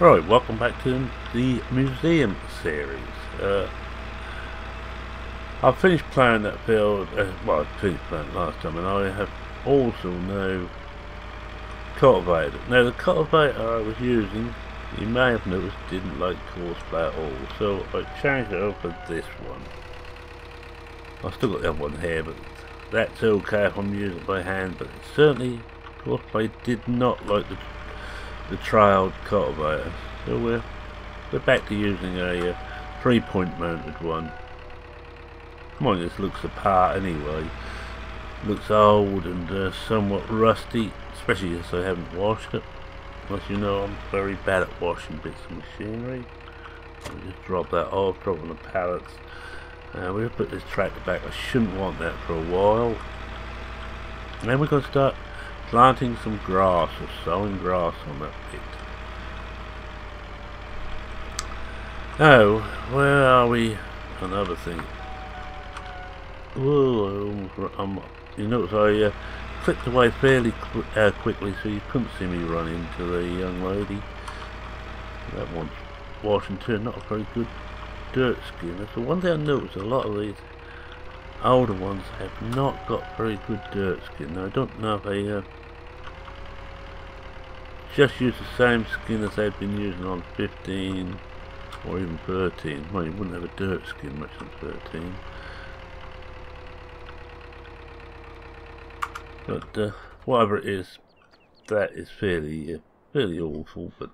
Right, welcome back to the museum series. I've finished playing that field, well I finished playing last time, and I have also now cultivated it. Now the cultivator I was using, you may have noticed, didn't like horseplay at all, so I changed it over to this one. I've still got the other one here, but that's okay if I'm using it by hand, but certainly horseplay did not like the trailed cultivator, so we're back to using a 3-point mounted one. Come on, this looks the part anyway. Looks old and somewhat rusty, especially as I haven't washed it. As you know, I'm very bad at washing bits of machinery. I'll just drop that off, drop on the pallets. We'll put this tractor back. I shouldn't want that for a while. And then we're going to start planting some grass, or sowing grass on that bit. Oh, where are we? Another thing. Whoa, you notice I clicked away fairly quickly, so you couldn't see me run into the young lady. That one's washing too, not a very good dirt skin. That's the one thing I noticed. A lot of these older ones have not got very good dirt skin. Now I don't know if they just use the same skin as they've been using on 15 or even 13. Well, you wouldn't have a dirt skin much on 13. But whatever it is, that is fairly awful. But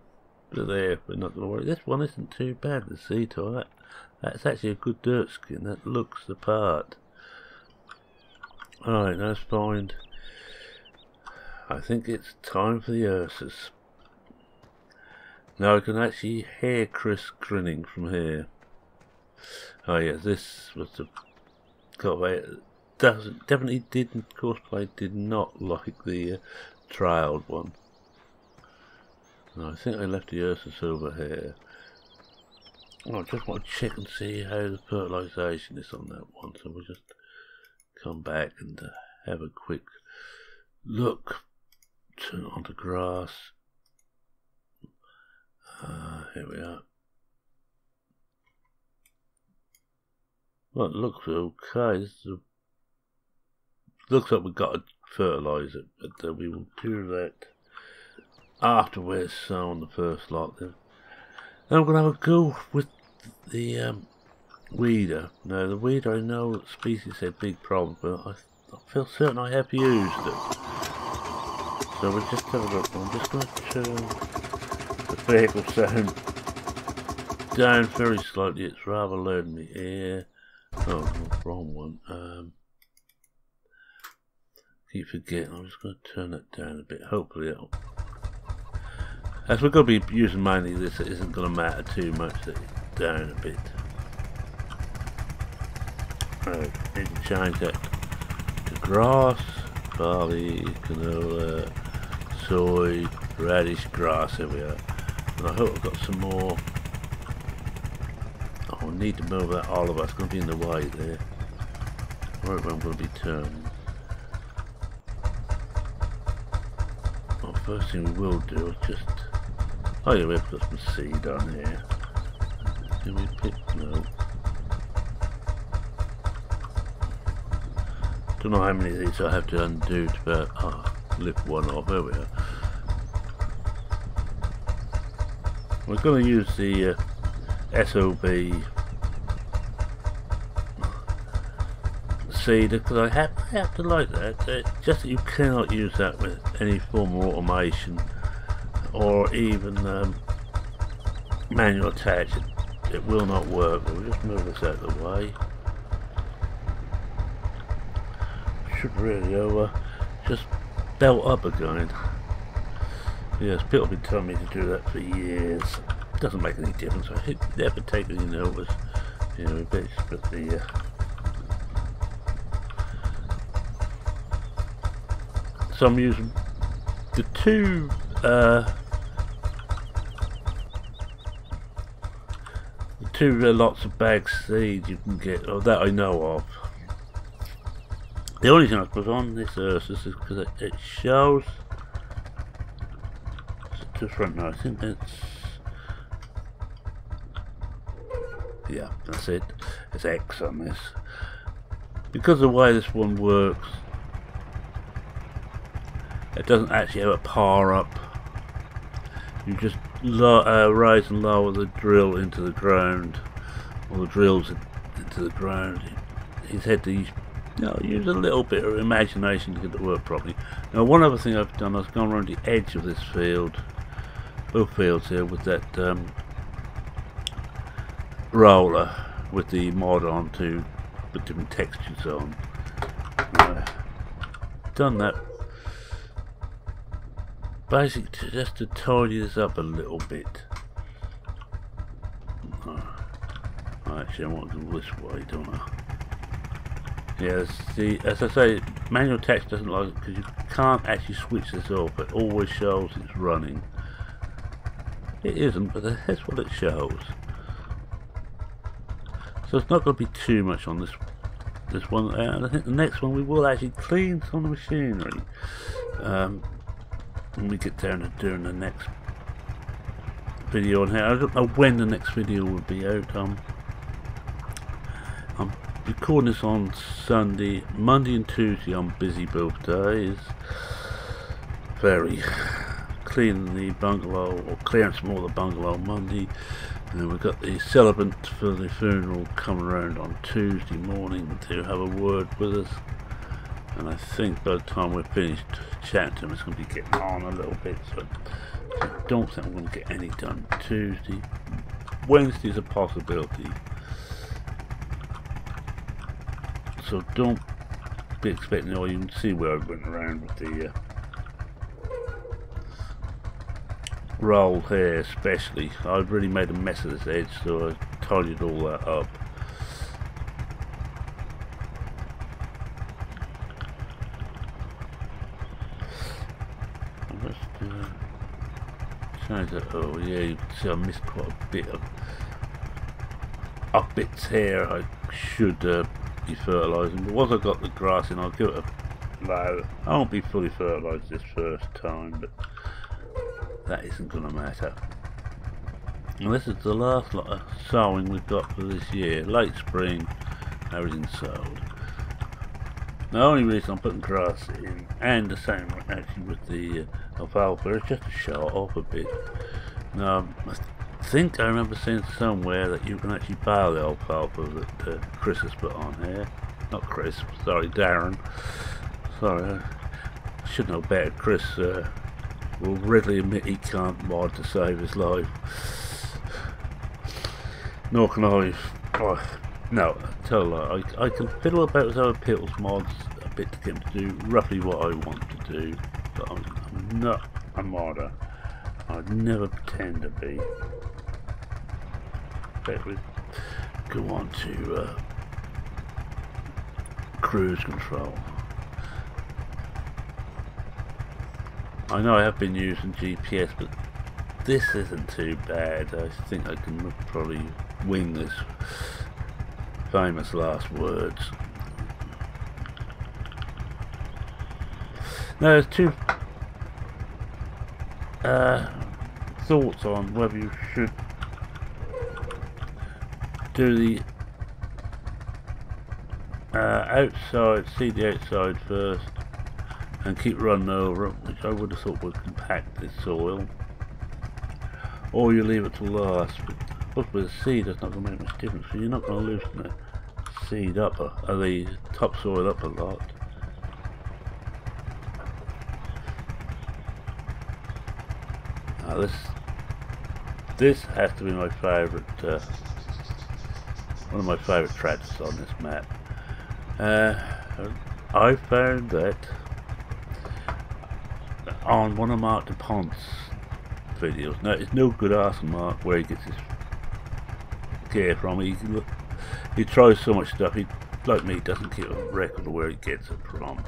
there, we're not going to worry. This one isn't too bad. The sea tie, that's actually a good dirt skin. That looks the part. Alright, let's find. I think it's time for the Ursus. Now I can actually hear Chris grinning from here. Oh yeah, this was the cultivator. Definitely didn't. Courseplay did not like the trailed one. No, I think I left the Ursus over here. Oh, I just want to check and see how the fertilisation is on that one. So we'll just come back and have a quick look. Turn on the grass. Here we are. Well, it looks okay. Looks like we've got to fertilise it, but we will do that after we've sown the first lot. Then I'm going to have a go with the weeder. Now the weeder, I know species have big problems, but I feel certain I have used it. So we'll just have a look. I'm just going to turn the vehicle sound down very slightly. It's rather loud in the ear. Oh, wrong one. Keep forgetting. I'm just going to turn it down a bit. Hopefully it'll. As we're going to be using mainly this, it isn't going to matter too much that it's down a bit. Right, need to change that to grass, barley, canola, soy, radish, grass. There we are. And I hope I've got some more. Oh, I need to move that olive. It's going to be in the way there. Right where I'm going to be turning. Well, first thing we will do is just. Oh yeah, we've got some seed on here. Can we pick? No. Don't know how many of these I have to undo to lift one off. There we are. We're going to use the SOB seeder because I have to like that. Just that you cannot use that with any form of automation or even manual attach. It will not work. We'll just move this out of the way. Should really just belt up again. Yes, people have been telling me to do that for years. It doesn't make any difference. I never take any notice. You know, we just put the so I'm using the two lots of bag seeds you can get, or that I know of. The only thing I put on this Ursus is because it shows to the front now. I think that's Yeah, that's it. It's X on this. Because of the way this one works, it doesn't actually have a power up. You just raise and lower the drill into the ground, or the drills into the ground. He's had to use a little bit of imagination to get it to work properly. Now, one other thing I've done, I've gone around the edge of this field, both fields here, with that roller with the mod on to put different textures on. Done that basically just to tidy this up a little bit. Actually, I want to go this way, don't I? Yeah, see, as I say, manual text doesn't like it because you can't actually switch this off. It always shows it's running. It isn't, but that's what it shows. So it's not going to be too much on this one. And I think the next one we will actually clean some of the machinery when we get down to doing the next video on here. I don't know when the next video will be out. I'm recording this on Sunday. Monday and Tuesday I'm busy both days. Very cleaning the bungalow, or clearing some more of the bungalow Monday. And then we've got the celebrant for the funeral coming around on Tuesday morning to have a word with us. And I think by the time we're finished chatting to him, it's going to be getting on a little bit. So I don't think I'm going to get any done Tuesday. Wednesday's a possibility. So don't be expecting, or you can see where I went around with the roll here especially. I've really made a mess of this edge, so I tidied all that up. I'll just change that. Oh yeah, you can see I missed quite a bit of up bits here. I should be fertilising, but once I've got the grass in, I'll give it a blow. I won't be fully fertilised this first time, but that isn't going to matter. And this is the last lot of sowing we've got for this year. Late spring, everything's sowed. The only reason I'm putting grass in, and the same actually with the alfalfa, is just to show it off a bit. Now, I think I remember seeing somewhere that you can actually bale the alfalfa that Chris has put on here. Not Chris, sorry, Darren. Sorry, I should know better. Chris will readily admit he can't mod to save his life. Nor can I. Oh, no, tell a lie. I can fiddle about with other people's mods a bit to get them to do roughly what I want to do, but I'm not a modder. I'd never pretend to be. Bet we go on to cruise control. I know I have been using GPS, but this isn't too bad. I think I can probably wing this famous last words. Now there's two thoughts on whether you should do the outside, seed the outside first and keep running over it, which I would have thought would compact this soil, or you leave it till last. But with the seed it's not going to make much difference, so you're not going to loosen the seed up, or the topsoil up a lot. Now this has to be my favourite, one of my favourite tracks on this map. I found that on one of Mark DuPont's videos. Now it's no good asking Mark where he gets his gear from. He tries so much stuff, he, like me, doesn't keep a record of where he gets it from.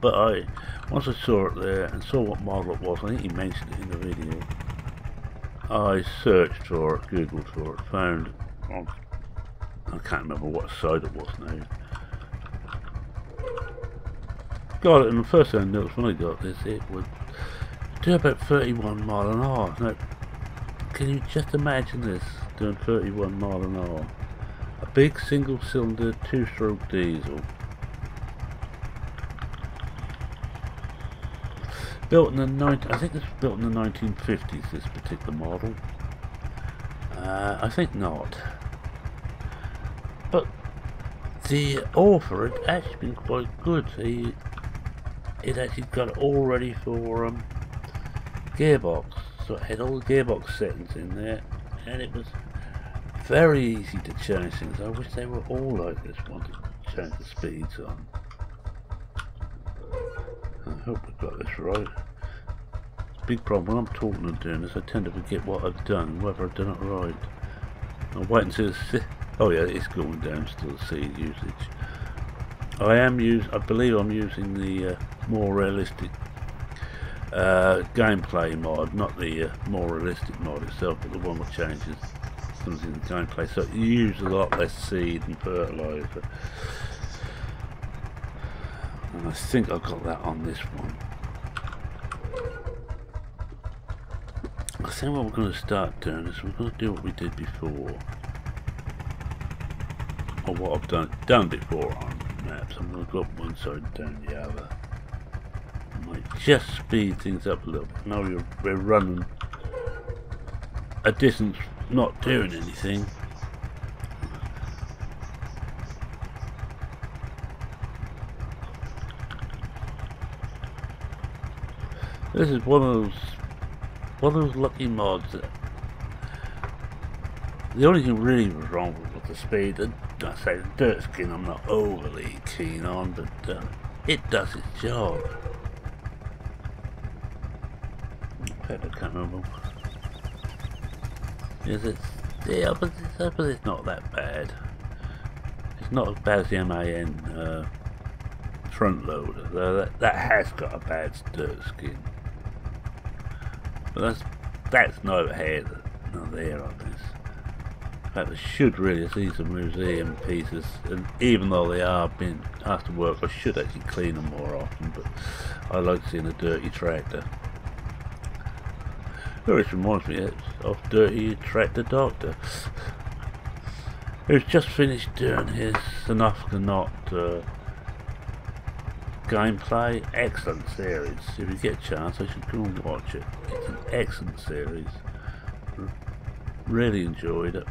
But once I saw it there and saw what model it was, I think he mentioned it in the video, I searched for it, googled for it, found it on, I can't remember what site it was now. Got it, and the first thing I noticed when I got this, it would do about 31 miles an hour. Now, can you just imagine this doing 31 mile an hour? A big single cylinder 2-stroke diesel. Built in the I think it's built in the 1950s, this particular model. I think not. But the author had actually been quite good. It actually got it all ready for gearbox. So it had all the gearbox settings in there, and it was very easy to change things. I wish they were all like this one to change the speeds on. I hope I got this right. Big problem when I'm talking and doing this, I tend to forget what I've done and whether I've done it right. I'll wait until oh yeah, it's going down still, the seed usage. I believe I'm using the more realistic gameplay mod, not the more realistic mod itself, but the one that changes things in the gameplay. So you use a lot less seed and fertilizer. And I think I've got that on this one. I think what we're going to start doing is we're going to do what we did before, or what I've done before on maps. I'm going to go up one side and down the other. I might just speed things up a little bit. Now we're running a distance, not doing anything. This is one of those lucky mods that the only thing really was wrong with the speed, and I say the dirt skin I'm not overly keen on, but it does its job. In fact, I can't remember. Yeah, but it's not that bad. It's not as bad as the MAN front loader, though that has got a bad dirt skin. But that's neither here nor there on this. In fact, I should really see some museum pieces, and even though they are being after work, I should actually clean them more often. But I like seeing a dirty tractor. Which reminds me of Dirty Tractor Doctor, who's just finished doing his Enough to Not gameplay. Excellent series. If you get a chance, I should go and watch it. It's an excellent series. Really enjoyed it.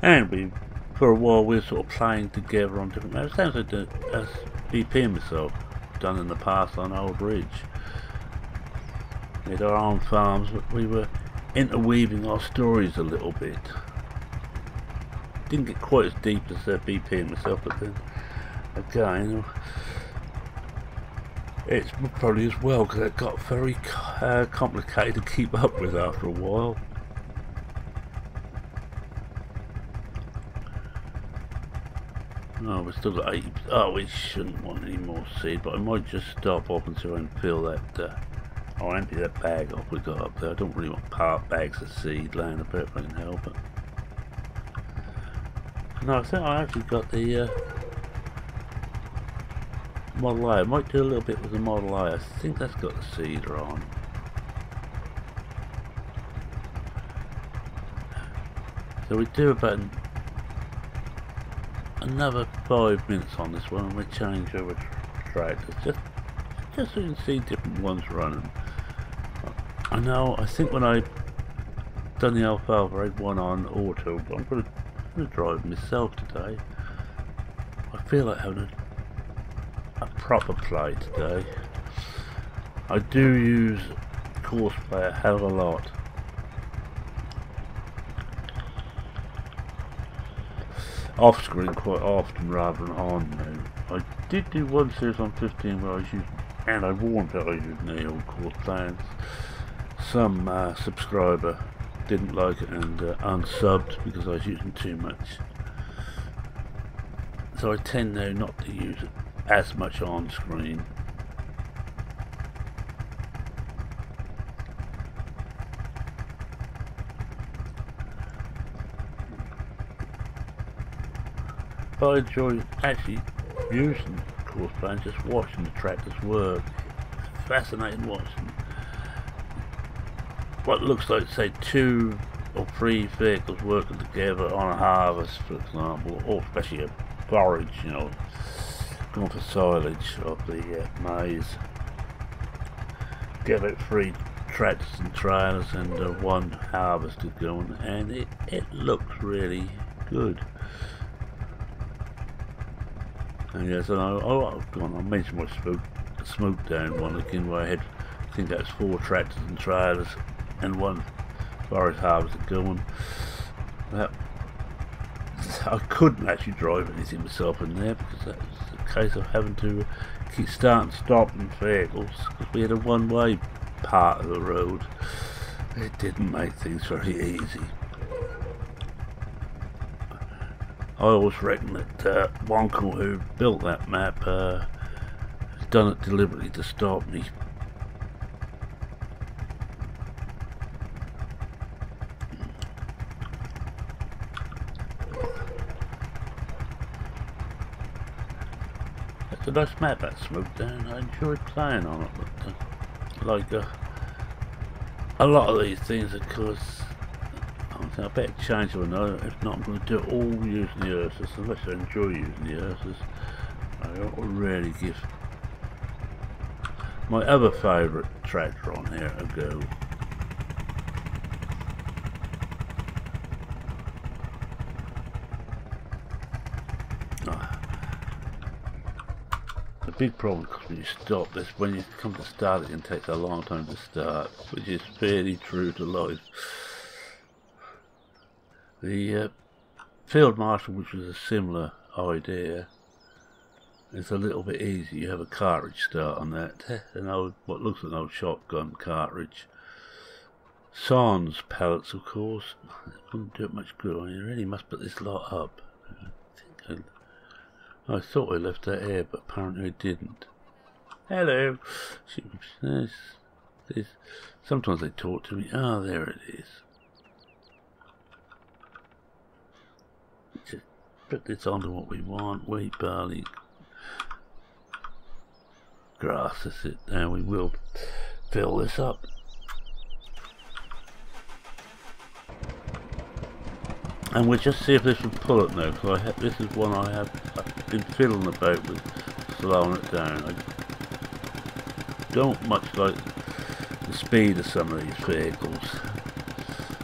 And for a while we were sort of playing together on different maps. Sounds like as BP and myself done in the past on Old Ridge. We had our own farms, but we were interweaving our stories a little bit. Didn't get quite as deep as BP and myself, but then again, it's probably as well because it got very complicated to keep up with after a while. Oh, we've still got 80. Oh, we shouldn't want any more seed, but I might just stop up until I fill that. I'll empty that bag off we got up there. I don't really want part bags of seed laying about if I can help it. No, I think I actually got the Model A. I might do a little bit with the Model A. I think that's got the seeder on. So we do about another 5 minutes on this one and we change over tractors. Just so you can see different ones running. I think when I done the Alfalfa I had one on auto, but I'm going to drive myself today. I feel like having a proper play today. I do use Courseplay a hell of a lot. Off screen quite often rather than on now. I did do one series on 15 where I was using, and I warned that I was using the old Courseplay, and some subscriber didn't like it and unsubbed because I was using too much. So I tend now not to use it as much on screen. But I enjoy actually using Courseplay and just watching the tractors work. It's fascinating watching what looks like, say, 2 or 3 vehicles working together on a harvest, for example, or especially a forage, you know, going for silage of the maize. Get about 3 tractors and trailers and 1 harvester going, and it looks really good. And yes, and I'll mention my smoke down one again, where I had, I think that's 4 tractors and trailers and 1 forage harvester going. I couldn't actually drive anything myself in there, because that was a case of having to keep starting, stopping vehicles, because we had a one-way part of the road. It didn't make things very easy. I always reckon that Wonkel, who built that map, has done it deliberately to stop me. It's a nice map, that Smoke Down. I enjoyed playing on it, but like a lot of these things, of course, I better change or no. If not, I'm going to do it all using the Ursus. Unless I enjoy using the Ursus, I don't really give my other favourite tractor on here a go. The big problem when you stop this, when you come to start, it can take a long time to start, which is fairly true to life. The Field Marshal, which was a similar idea, is a little bit easier. You have a cartridge start on that, an old, what looks like an old shotgun cartridge. Sans pellets, of course, it wouldn't do it much good on you. Really must put this lot up. I thought I left that here, but apparently I didn't. Hello. Sometimes they talk to me. Ah, there it is. Just put this onto what we want. Wheat, barley, grass. That's it. Now we will fill this up. And we'll just see if this will pull it now, because this is one I've been fiddling about with slowing it down. I don't much like the speed of some of these vehicles,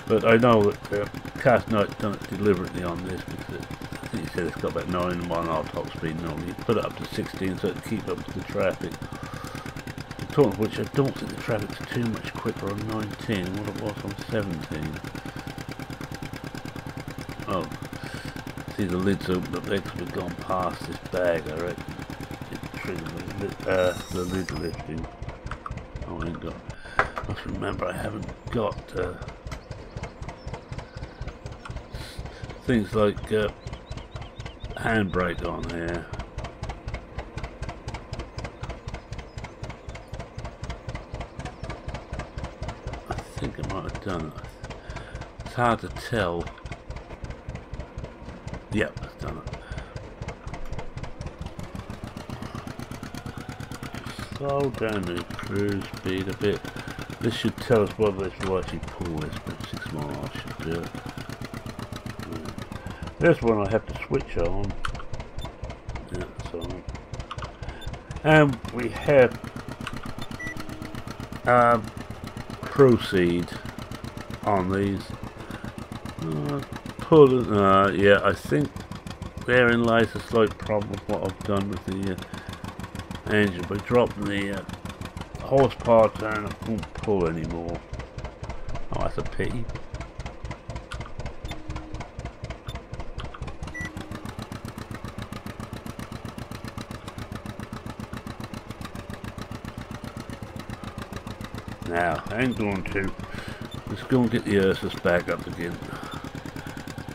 but I know that Cast Knight's done it deliberately on this, because I think he said it's got about 9 1/2 top speed normally. You put it up to 16 so it can keep up to the traffic. Talking of which, I don't think the traffic's too much quicker on 19 than what it was on 17. Oh, see the lid's open up there because we've gone past this bag, I reckon. It triggered the lid lifting. Oh, I ain't got. I must remember I haven't got things like handbrake on here. I think I might have done it. It's hard to tell. Yep, I've done it. Slow down the cruise speed a bit. This should tell us whether this will actually pull this, but 6 miles should do it. This one I have to switch on. Yeah, that's on. And we have proceed on these. Yeah, I think therein lies a slight problem with what I've done with the engine. By dropping the horsepower down, it won't pull anymore. Oh, that's a pity. Now, I'm going to let's go and get the Ursus back up again.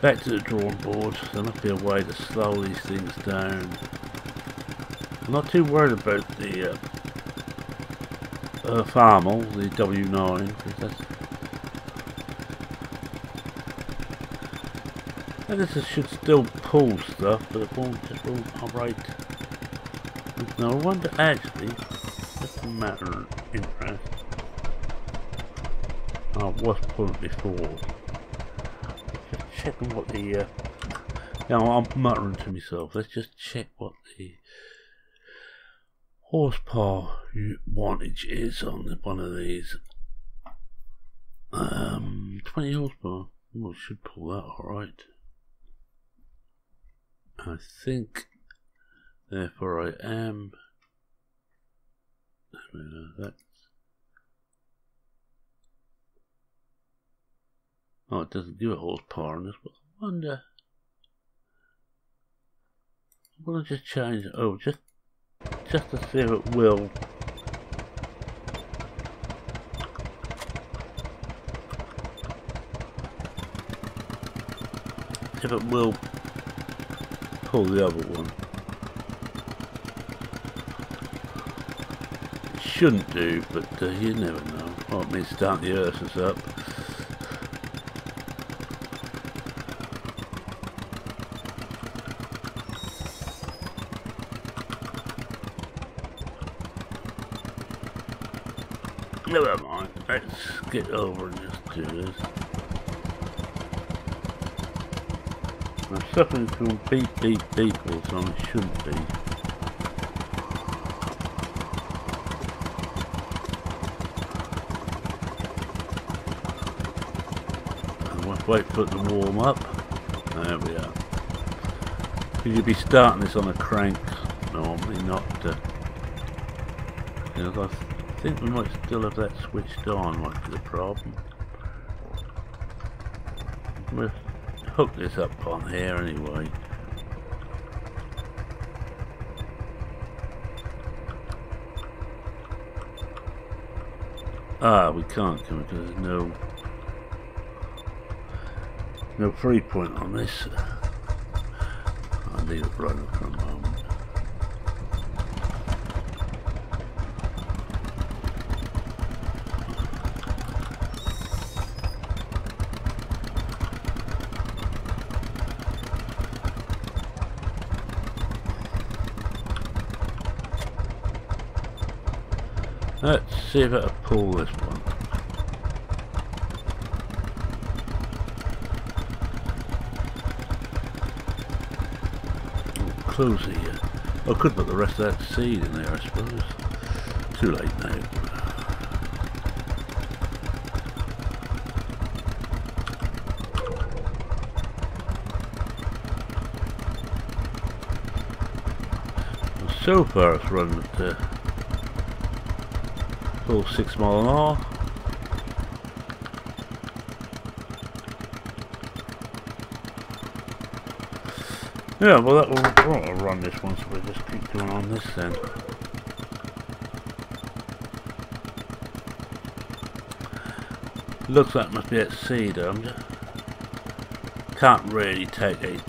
Back to the drawing board. There must be a way to slow these things down. I'm not too worried about the Farmel, the W9, because that's. And this should still pull stuff, but it just won't operate. No, I wonder actually. That's a matter of interest. I was pulling before. Just checking what the I'm muttering to myself. Let's just check what the horsepower wattage is on one of these. 20 horsepower. Well, should pull that alright. I think, therefore I am. That's. Oh, it doesn't give a horsepower on this, but I wonder. I'm gonna just change it. Oh, just to see if it will. If it will pull the other one. It shouldn't do, but you never know. Oh, it means start the Ursus up. Never mind, let's get over and just do this. I'm suffering from beep all the time, it shouldn't be. And we'll wait for it to warm up. There we are. You'd be starting this on a crank, normally not. I think we might still have that switched on, might be the problem. We'll hook this up on here anyway. We can't, can we? Because there's no free point on this. I'll leave it running for a moment. Let's see if it'll pull this one. Close here. I could put the rest of that seed in there, I suppose. Too late now. Well, so far it's run at full 6 mile an hour. Yeah, well that will run this one, so we'll just keep going on this then. Looks like it must be at sea though. Can't really take a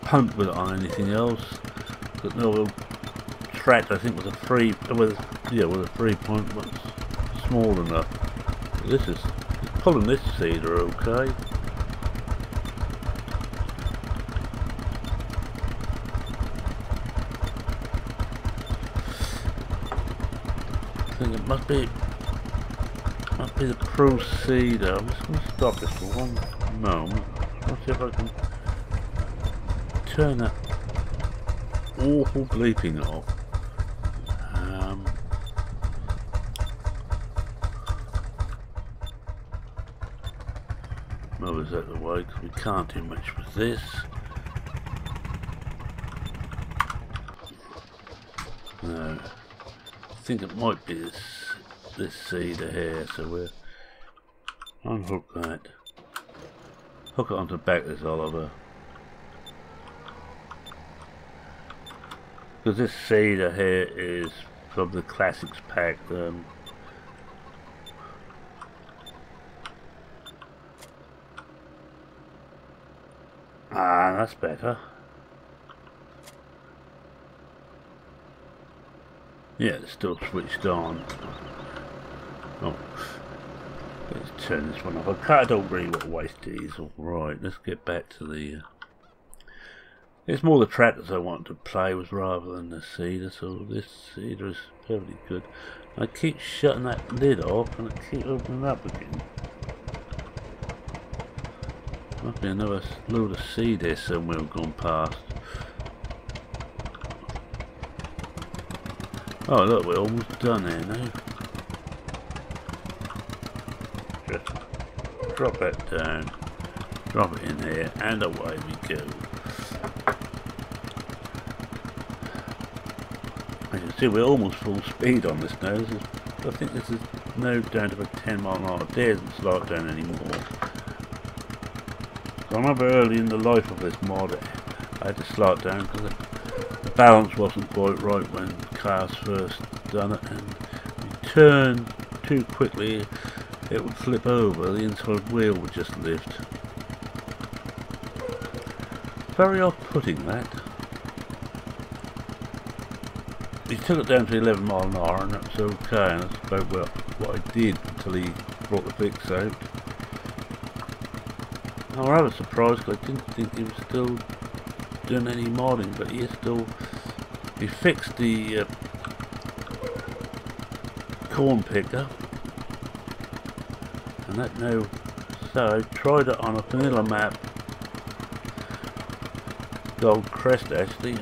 punt with it on anything else. But no, track I think was a 3 with a 3 point, but small enough. This is pulling this cedar okay. I think it must be the Pro Cedar. I'm just going to stop this for one moment. Let's see if I can turn that awful bleeping off. Move us out of the way because we can't do much with this. No, I think it might be this cedar here, so we'll unhook that. Hook it onto the back of this Oliver. Because this cedar here is from the Classics pack. That's better. Yeah, it's still switched on. Oh, let's turn this one off. I don't really want to waste diesel. Right, let's get back to the It's more the tractors I want to play with rather than the seeder, so this seeder is perfectly good. I keep shutting that lid off and I keep opening it up again. Must be another load of seed here somewhere we've gone past. Oh look, we're almost done here now. Just drop it down, drop it in here, and away we go. As you can see, we're almost full speed on this now. I think this is now down to about 10 mile an hour. It doesn't slow it down anymore. So I remember early in the life of this mod, I had to slow it down because the balance wasn't quite right when cars first done it, and if you turn too quickly it would flip over, the inside wheel would just lift. Very off-putting that. He took it down to 11 mile an hour and that's okay, and that's about what I did until he brought the fix out. I'm rather surprised because I didn't think he was still doing any modding, but he is still. He fixed the corn picker, and that now. So I tried it on a vanilla map, Gold Crest actually,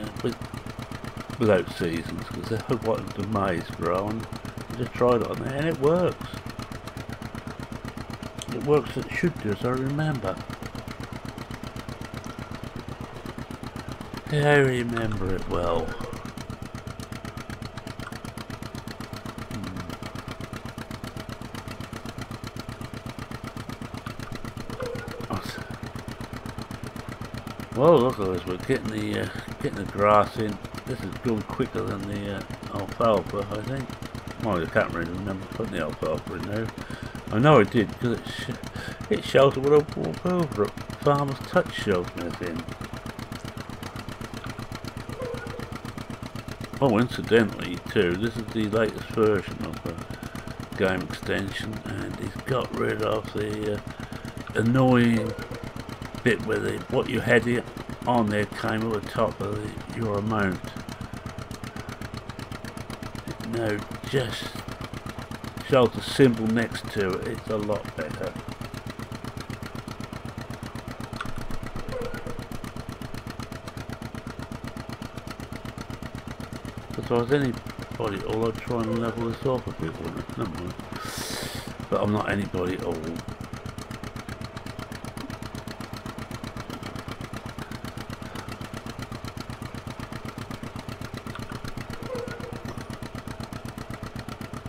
without seasons because I wanted the maize growing. I just tried it on there and it works. It works as it should do, as I remember. Yeah, I remember it well. Well, look at this. We're getting the grass in. This is going quicker than the alfalfa, I think. Well, I can't really remember putting the alfalfa in there. I know I did because it shows it when I walk over it. Farmer's Touch shows me a thing. Oh, incidentally, too, this is the latest version of the game extension, and he's got rid of the annoying bit where what you had it on there came at the top of your amount. No, just shows the symbol next to it. It's a lot better. If I was anybody old, I'd try and level this off a bit, wouldn't it? Never mind. But I'm not anybody old.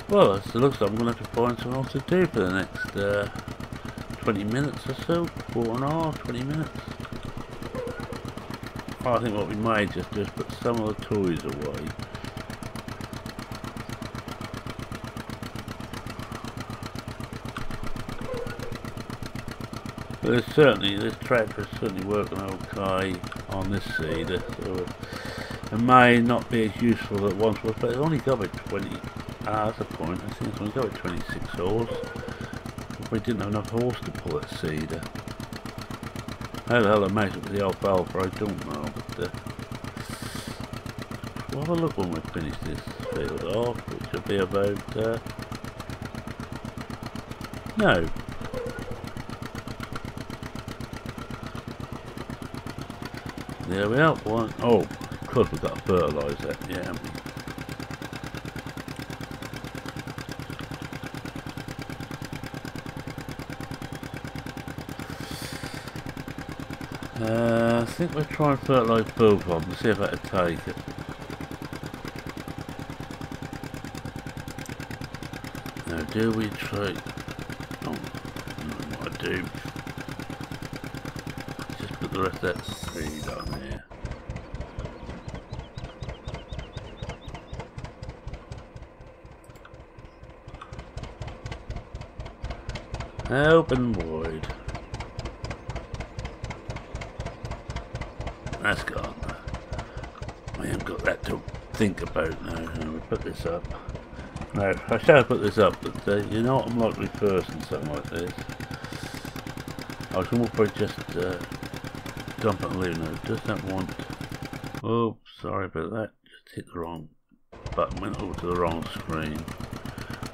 Well, it looks like I'm going to have to find something else to do for the next 20 minutes or so. 20 minutes. I think what we may just do is put some of the toys away. But this tractor is certainly working okay on this seeder, so it may not be as useful as it once was, but it's only got about 20 hours a point. I think it's only got about 26 horse. If we didn't have enough horse to pull that seeder. How the hell I made it with the alfalfa, I don't know, but we'll have a look when we finish this field off, which will be about, no. There we are, one. Oh, of course we've got to fertilise that, yeah, haven't we? I think we'll try and fertilise both of them and see if that'll take it. Now, do we try? Oh, no, what I do? Just put the rest of that seed on here. Open wide. That's gone. I haven't got that to think about now. We put this up. No, I shall put this up, but you know what I'm like with first and something like this. I was going to probably just dump it and leave it. It doesn't want Oh, sorry about that. Just hit the wrong button, went over to the wrong screen.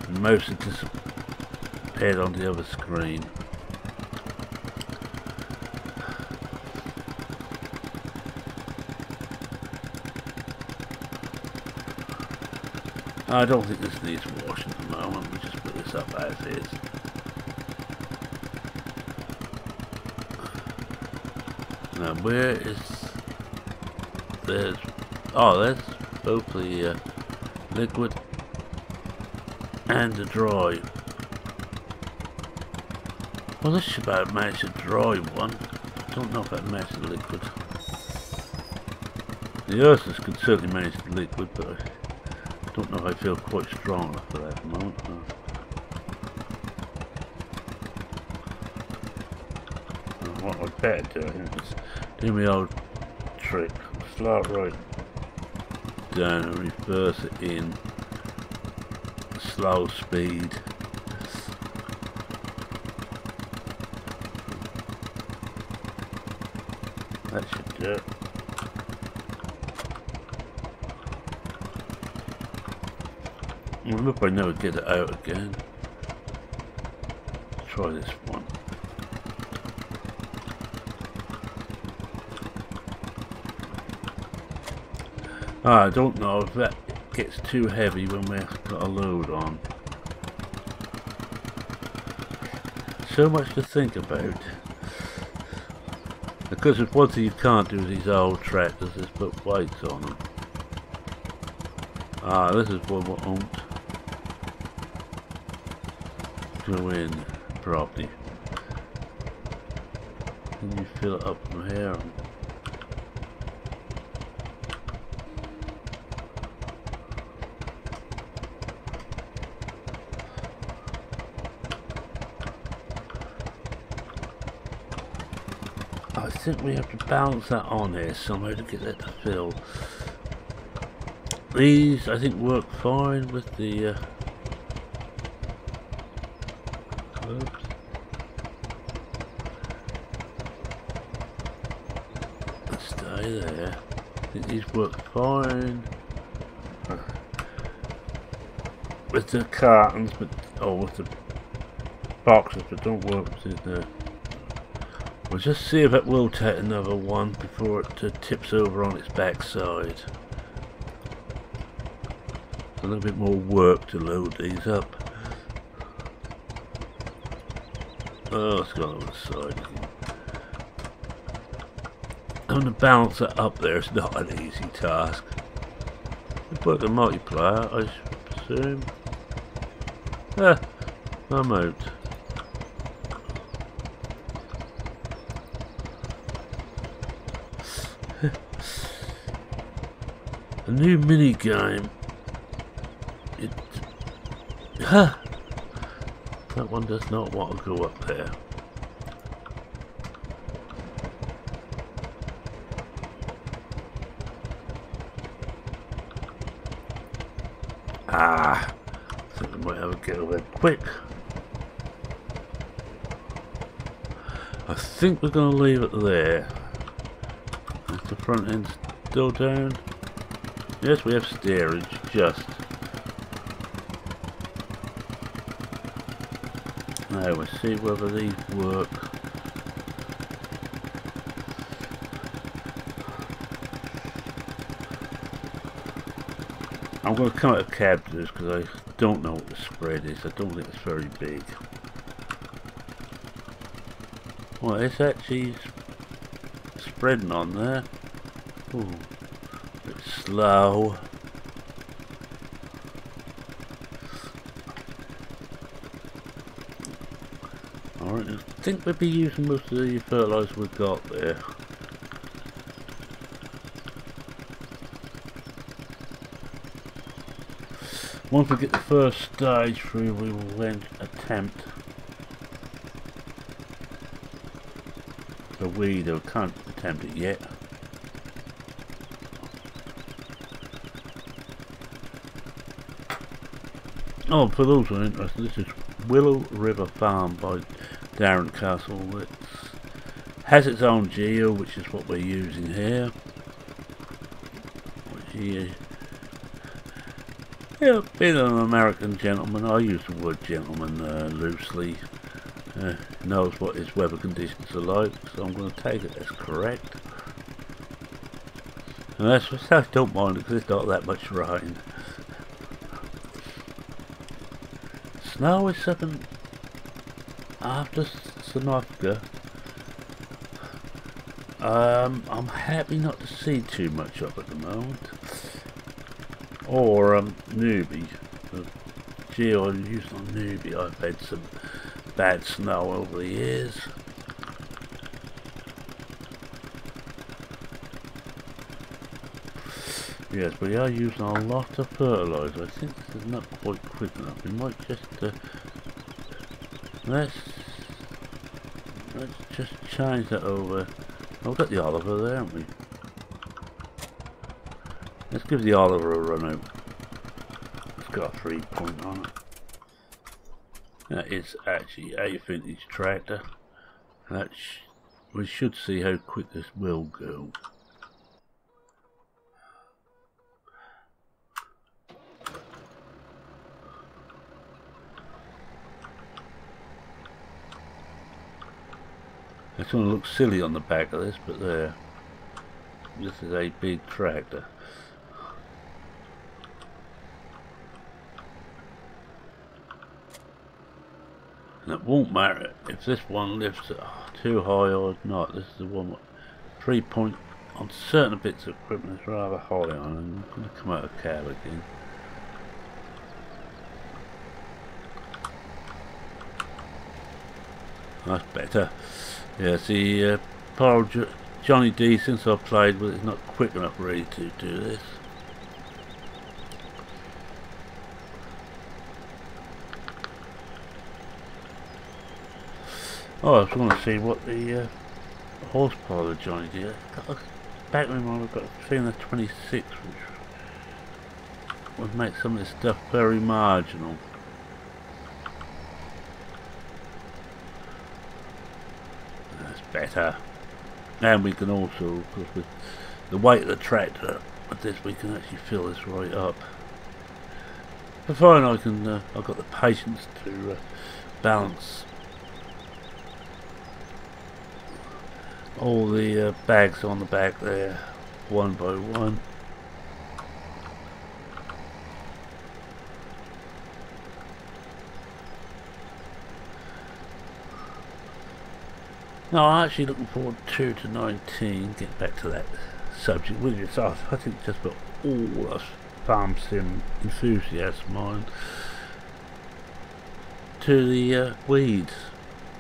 And most of it disappeared on the other screen. I don't think this needs washing at the moment. We'll just put this up as is. Now where is... there's both the liquid and the dry. Well, this should about match the dry one. I don't know if that matches the liquid. The Ursus could certainly manage the liquid, but I don't know if I feel quite strong enough for that at the moment. What I'd better do is do my old trick. Slow it right down and reverse it in slow speed. That should do it. I hope I never get it out again. Let's try this one. I don't know if that gets too heavy when we've got a load on. So much to think about. Because if one thing you can't do with these old tractors is put weights on them. This is one that won't go in properly. Can you fill it up from here? I think we have to balance that on here somehow to get that to fill. These I think work fine with the oops. Stay there. I think these work fine with the cartons, but with the boxes, but don't work with the. We'll just see if it will take another one before it tips over on its backside. A little bit more work to load these up. Oh, it's gone over the side. Having to balance it up there is not an easy task. It's like a multiplier, I presume. I'm out. A new mini game. That one does not want to go up there. I think we might have a get over there quick. I think we're going to leave it there. Is the front end still down? Yes, we have steerage, just. Now we'll see whether these work. I'm going to come out of cab to this because I don't know what the spread is. I don't think it's very big. Well, it's actually spreading on there. Ooh, a bit slow. Alright, I think we'll be using most of the fertilizer we've got there. Once we get the first stage through, we will then attempt the weed. I can't attempt it yet. Oh, for those who are interested, this is Willow River Farm by Darren Castle. It has its own geo, which is what we're using here. actually, yeah, being an American gentleman, I use the word gentleman loosely. Knows what his weather conditions are like, so I'm going to take it as correct. And that's what I don't mind it because it's not that much rain. Snow is something after South Africa. I'm happy not to see too much of at the moment. Or newbie. Gee, I used on newbie. I've had some bad snow over the years. Yes, we are using a lot of fertiliser. I think this is not quite quick enough. We might just let's just change that over. Oh, we've got the Oliver there, haven't we? Let's give the Oliver a run out. It's got a 3-point on it. That is actually a vintage tractor. We should see how quick this will go. It's going to look silly on the back of this, but there. This is a big tractor. And it won't matter if this one lifts it too high or not. This is the one with 3-point on certain bits of equipment is rather high on, and I'm going to come out of cab again. That's better. Yeah, see, poor Johnny D, since I've played with it, is not quick enough really to do this. Oh, I was going to see what the horsepower of Johnny D. Back when I've got a 326, which would make some of this stuff very marginal. That's better. And we can also, of course, with the weight of the tractor, with this we can actually fill this right up. But fine, I've got the patience to balance all the bags on the back there, one by one. Now I'm actually looking forward to 19, get back to that subject with you. So I think just about all us farm sim enthusiasts mind to the weeds.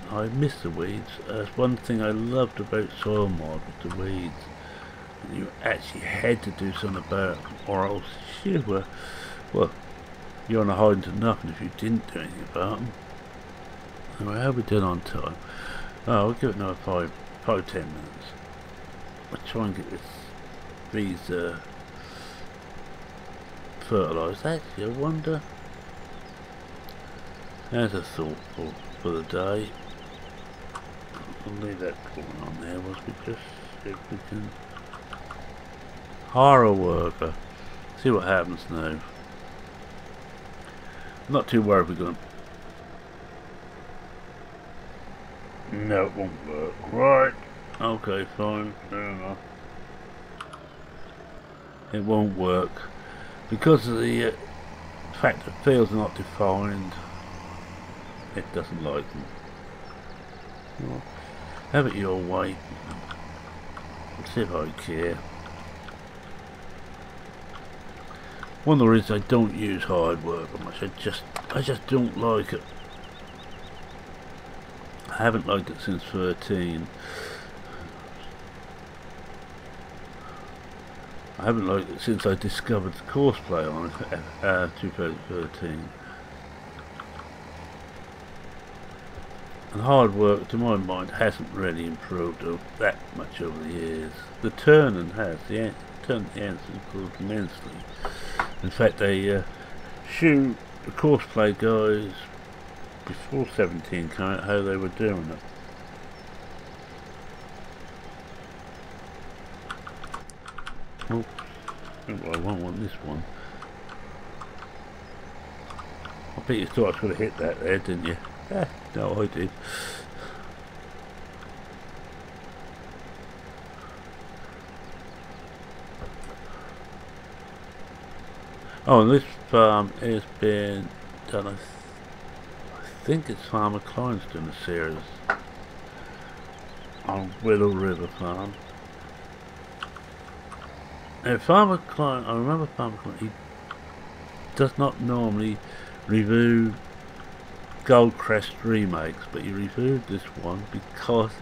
I miss the weeds. That's one thing I loved about soil mod with the weeds. You actually had to do something about them, or else you were, well, you're on a hiding to nothing if you didn't do anything about them. Anyway, how are we doing on time? Oh, we'll give it another 5-10 minutes. I'll try and get these fertilised. Actually, I wonder. There's a thought for the day. I'll leave that going on there whilst we just see if we can hire a worker. See what happens now. I'm not too worried we're going to. No, it won't work. Right. Okay, fine. Fair enough. It won't work. Because of the fact that fields are not defined, it doesn't like them. Well, have it your way. Let's see if I care. One of the reasons I don't use hard work much, I just don't like it. I haven't liked it since 13. I haven't liked it since I discovered the courseplay on it, 2013. And hard work, to my mind, hasn't really improved that much over the years. The turning has. The turn at the end has improved immensely. In fact, they shoot the courseplay guys before 17 came out how they were doing it. Oh, Well, I won't want this one. I bet you thought I was going to hit that there, didn't you? No, I did. Oh, and this farm has been done, I think it's Farmer Klein's doing a series on Willow River Farm. Now, Farmer Klein, I remember Farmer Klein, he does not normally review Goldcrest remakes, but he reviewed this one because,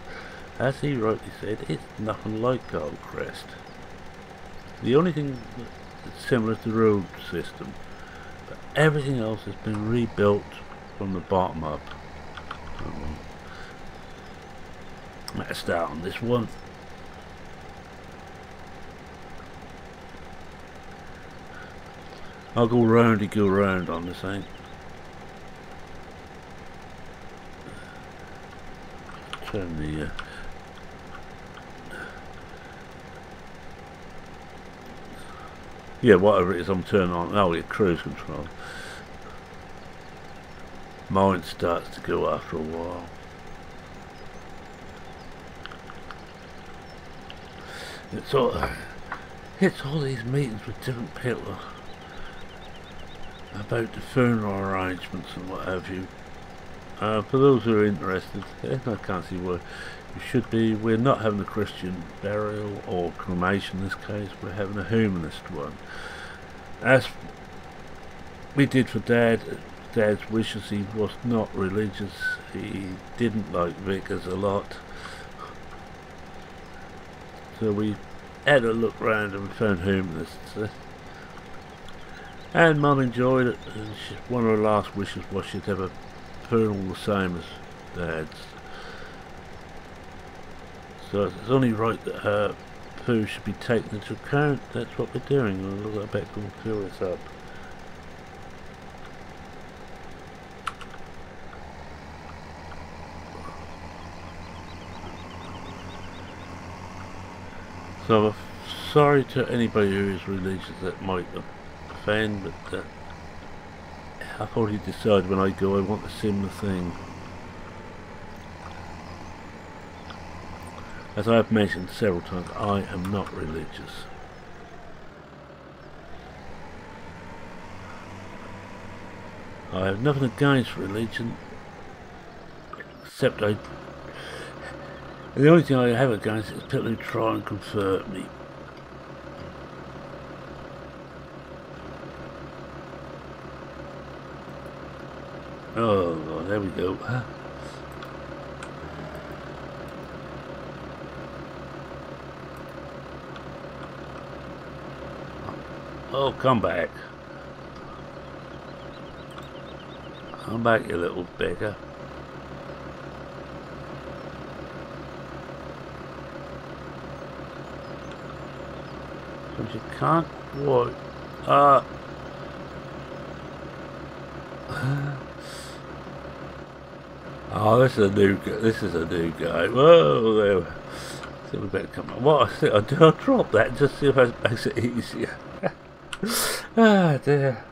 as he rightly said, it's nothing like Goldcrest. The only thing that's similar is the road system, but everything else has been rebuilt from the bottom up. Let's start on this one. I'll go round on this thing. Turn the yeah, whatever it is I'm turning on. Oh, yeah, cruise control. Mine starts to go after a while. It's all these meetings with different people about the funeral arrangements and what have you. For those who are interested, I can't see why you should be. We're not having a Christian burial or cremation in this case, we're having a humanist one. As we did for Dad's wishes, he was not religious, he didn't like vicars a lot. So we had a look round and we found humanists. And Mum enjoyed it, and one of her last wishes was she'd have a funeral the same as Dad's. So it's only right that her poo should be taken into account. That's what we're doing. We'll look back and fill this up. So I'm sorry to anybody who is religious that might offend, but I've already decided when I go I want a similar thing. As I have mentioned several times, I am not religious. I have nothing against religion, except the only thing I have against it is people who try and convert me. Oh, there we go. Oh, come back. Come back, you little beggar. Because you can't walk. Oh, this is a new guy. This is a new guy. Whoa, there. So we better come on. What I think I'll do, I'll drop that and just see if that makes it easier. Ah, dear.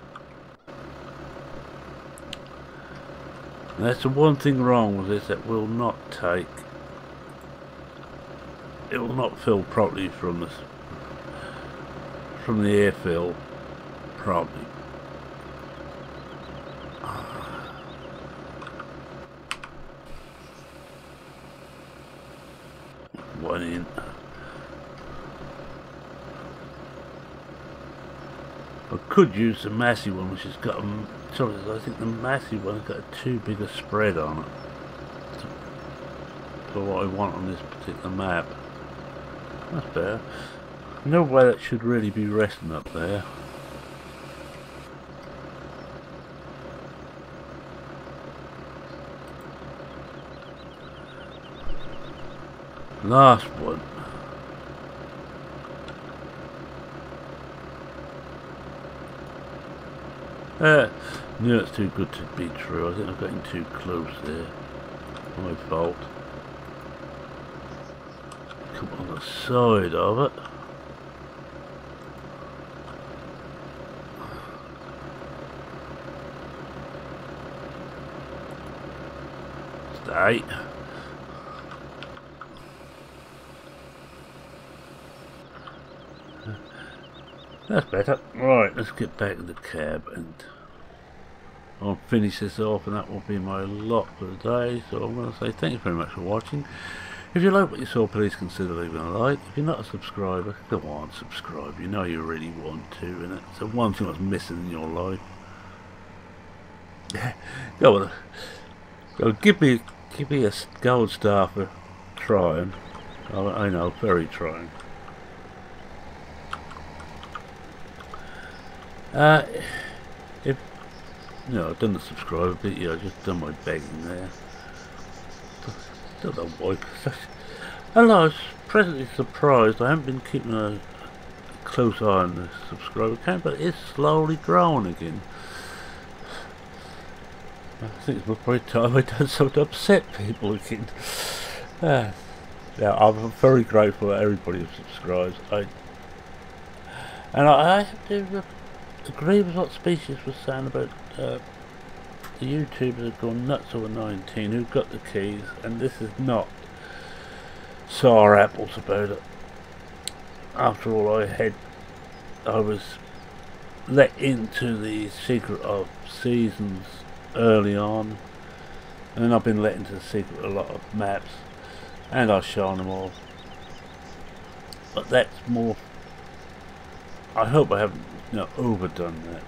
That's the one thing wrong with this, that will not take. It will not fill properly from the airfill properly. One in. I could use the massive one, which has got sorry, I think the massive one has got too big a spread on it for what I want on this particular map. That's better. No way that should really be resting up there. Last one. No, it's too good to be true. I think I'm getting too close there. My fault. Come on the side of it. day. That's better. Right, let's get back in the cab and I'll finish this off, and that will be my lot for the day. So I'm going to say thank you very much for watching. If you like what you saw, please consider leaving a like. If you're not a subscriber, go on, subscribe. You know you really want to, and it's the one thing that's missing in your life. Go on, go give me a gold star for trying. I know, very trying. If no, I've done the subscribe bit. Yeah, I've just done my begging there. Don't know why. And I was presently surprised. I haven't been keeping a close eye on the subscriber count, but it's slowly growing again. I think it's probably time I've done something to upset people again. Yeah, I'm very grateful to everybody who subscribes. I have to agree with what Species was saying about the YouTubers have gone nuts over 19 who've got the keys, and this is not sour apples about it. After all, I was let into the secret of seasons early on, and I've been let into the secret of a lot of maps, and I've shown them all. But that's more. I hope I haven't overdone that.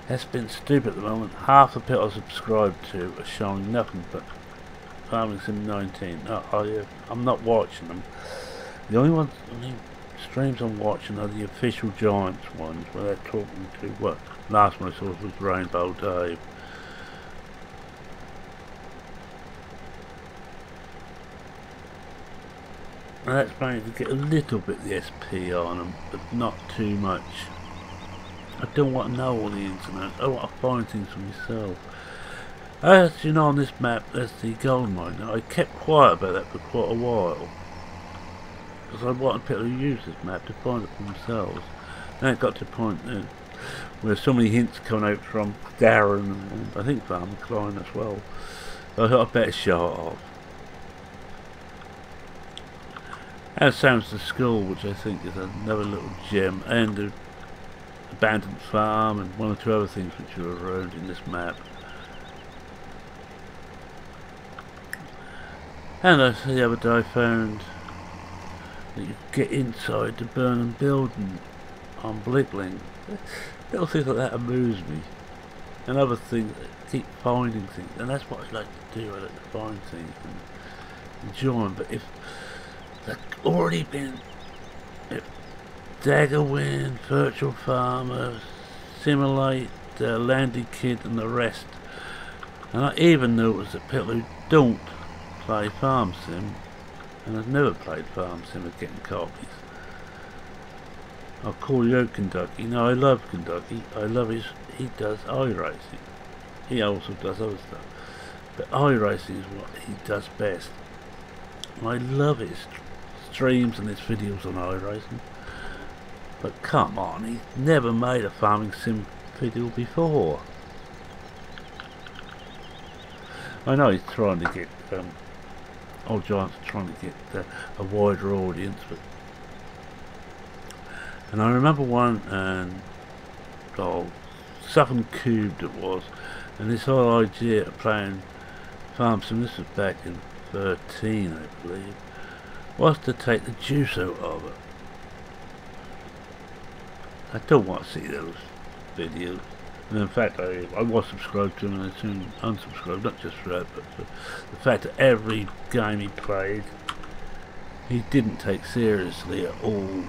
That's been stupid at the moment. Half the people I subscribed to are showing nothing but Farming Sim 19. No, I'm not watching them. The only streams I'm watching are the official Giants ones, where they're talking to what last one I saw was Rainbow Dave. And that's managed to get a little bit of the SP on them, but not too much. I don't want to know all the ins and outs. I want to find things for myself. As you know, on this map, there's the gold mine. Now, I kept quiet about that for quite a while, because I wanted people to use this map to find it for themselves. Then it got to a point where so many hints coming out from Darren and I think Farmer Klein as well. So I thought I'd better show it off. As Sam's the School, which I think is another little gem, and the abandoned farm, and one or two other things which are around in this map. And the other day I found that you get inside the Burnham building on Blickling. Little things like that amuse me. And other things, keep finding things, and that's what I like to do. I like to find things and enjoy them. But if they've already been Daggerwind, Virtual Farmer, Simulate, Landy Kid and the rest, and I even noticed that people who don't play Farm Sim and have never played Farm Sim are getting copies. I'll call you out Kentucky. No, I love Kentucky. I love he does iRacing. He also does other stuff, but iRacing is what he does best. And I love his streams and his videos on iRacing. But come on, he's never made a Farming Sim video before. I know he's trying to get, Old Giant's trying to get a wider audience, but... And I remember one, and Southern Cubed it was, and this whole idea of playing Farm Sim, this was back in 13 I believe, was to take the juice out of it. I don't want to see those videos. And in fact, I was subscribed to him and I soon unsubscribed, not just for that, but for the fact that every game he played, he didn't take seriously at all.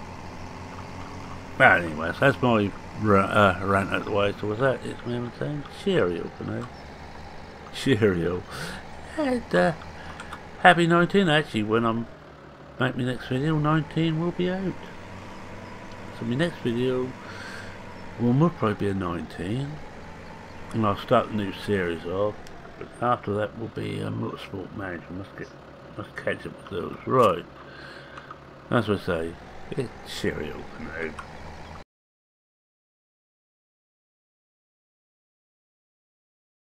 But anyway, so that's my rant out the way. So with that, it's me saying cheerio for now. Cheerio. And happy 19, actually, when I'm make my next video, 19 will be out. So my next video will probably be a 19, and I'll start a new series off, but after that will be a Motorsport Management. Let's catch up with those. Right, as I say, it's cheerio for now.